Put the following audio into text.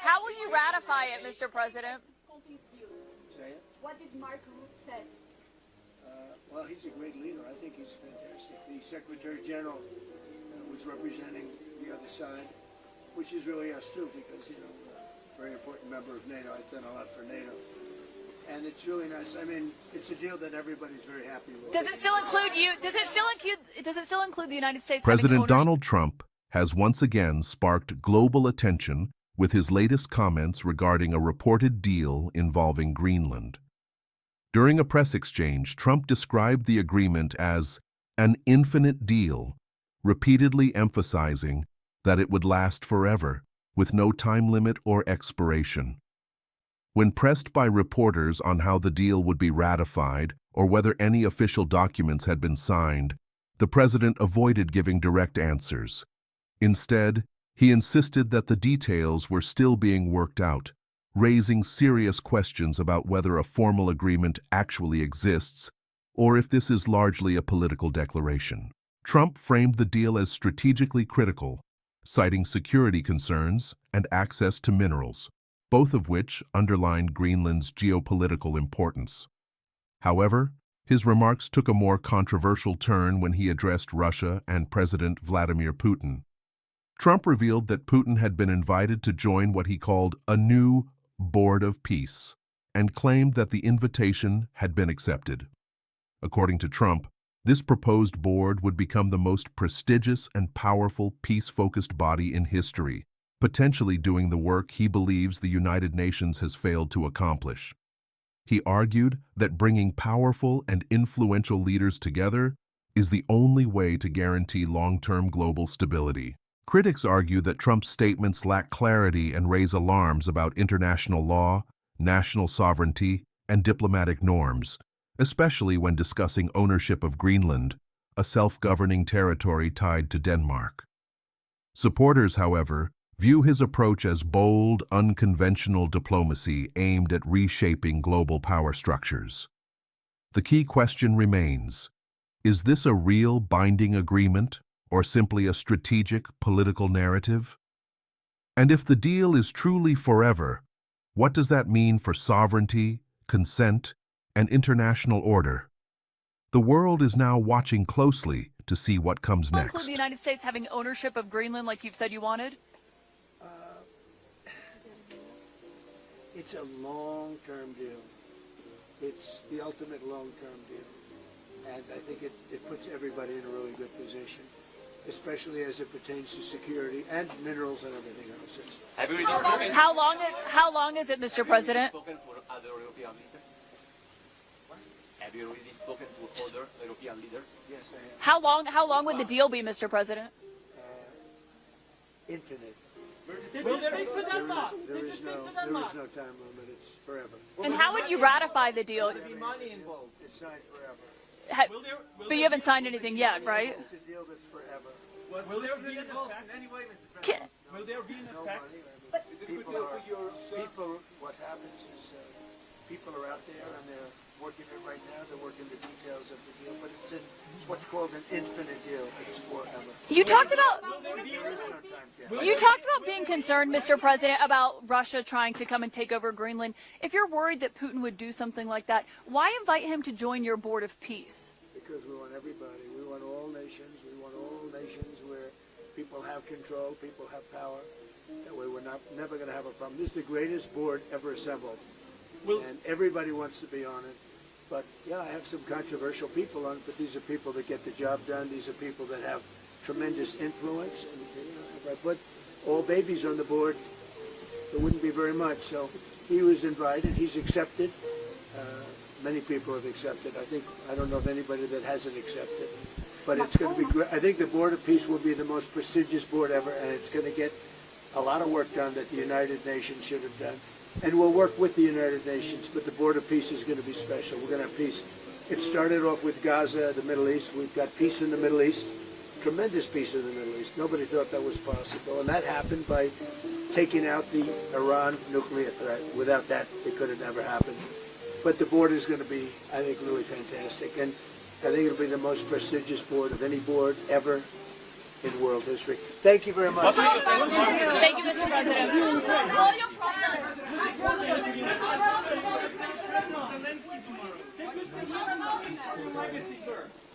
How will you ratify it, Mr. President? Say it? What did Mark Rutte say? Well, he's a great leader. I think he's fantastic. The Secretary General was representing the other side, which is really us too, because, very important member of NATO. I've done a lot for NATO. And it's really nice. I mean, it's a deal that everybody's very happy with. Does it still include you? Does it still include the United States? President Donald Trump has once again sparked global attention with his latest comments regarding a reported deal involving Greenland. During a press exchange, Trump described the agreement as an infinite deal, repeatedly emphasizing that it would last forever, with no time limit or expiration. When pressed by reporters on how the deal would be ratified or whether any official documents had been signed, the president avoided giving direct answers. Instead, he insisted that the details were still being worked out, raising serious questions about whether a formal agreement actually exists or if this is largely a political declaration. Trump framed the deal as strategically critical, citing security concerns and access to minerals, both of which underlined Greenland's geopolitical importance. However, his remarks took a more controversial turn when he addressed Russia and President Vladimir Putin. Trump revealed that Putin had been invited to join what he called a new Board of Peace, and claimed that the invitation had been accepted. According to Trump, this proposed board would become the most prestigious and powerful peace-focused body in history, potentially doing the work he believes the United Nations has failed to accomplish. He argued that bringing powerful and influential leaders together is the only way to guarantee long-term global stability. Critics argue that Trump's statements lack clarity and raise alarms about international law, national sovereignty, and diplomatic norms, especially when discussing ownership of Greenland, a self-governing territory tied to Denmark. Supporters, however, view his approach as bold, unconventional diplomacy aimed at reshaping global power structures. The key question remains, is this a real binding agreement or simply a strategic political narrative? And if the deal is truly forever, what does that mean for sovereignty, consent, and international order? The world is now watching closely to see what comes next. Include the United States having ownership of Greenland like you've said you wanted? It's a long-term deal. It's the ultimate long-term deal. And I think it puts everybody in a really good position, especially as it pertains to security and minerals and everything else. How long is it, Mr. President? Have you already spoken to other European leaders? Yes, I have. How long would the deal be, Mr. President? Infinite. Will there is There is no time limit. It's forever. And how would you ratify the deal? be money involved. It's signed forever. But you haven't signed anything yet, right? It's a deal that's forever. Will there be an effect in any way, Mr. President? Will there be an No effect? money. What happens is people are out there and they're working it right now. They're working the details of the deal, but it's what's called an infinite deal. It's forever. You talked about There is no time cap. You talked about being concerned, Mr. President, about Russia trying to come and take over Greenland. If you're worried that Putin would do something like that, why invite him to join your Board of Peace? Because we want everybody. We want all nations. We want all nations where people have control, people have power. That way we're never going to have a problem. This is the greatest board ever assembled. And everybody wants to be on it. But, yeah, I have some controversial people on it, but these are people that get the job done. These are people that have tremendous influence. And, if I put all babies on the board, there wouldn't be very much. So he was invited. He's accepted. Many people have accepted. I don't know of anybody that hasn't accepted. But it's going to be great. I think the Board of Peace will be the most prestigious board ever, and it's going to get a lot of work done that the United Nations should have done. And we'll work with the United Nations, but the Board of Peace is going to be special. We're going to have peace. It started off with Gaza, the Middle East. We've got peace in the Middle East, tremendous peace in the Middle East. Nobody thought that was possible, and that happened by taking out the Iran nuclear threat. Without that, it could have never happened. But the board is going to be, I think, really fantastic, and I think it'll be the most prestigious board of any board ever in world history. Thank you very much. Thank you, Mr. President. privacy, sir.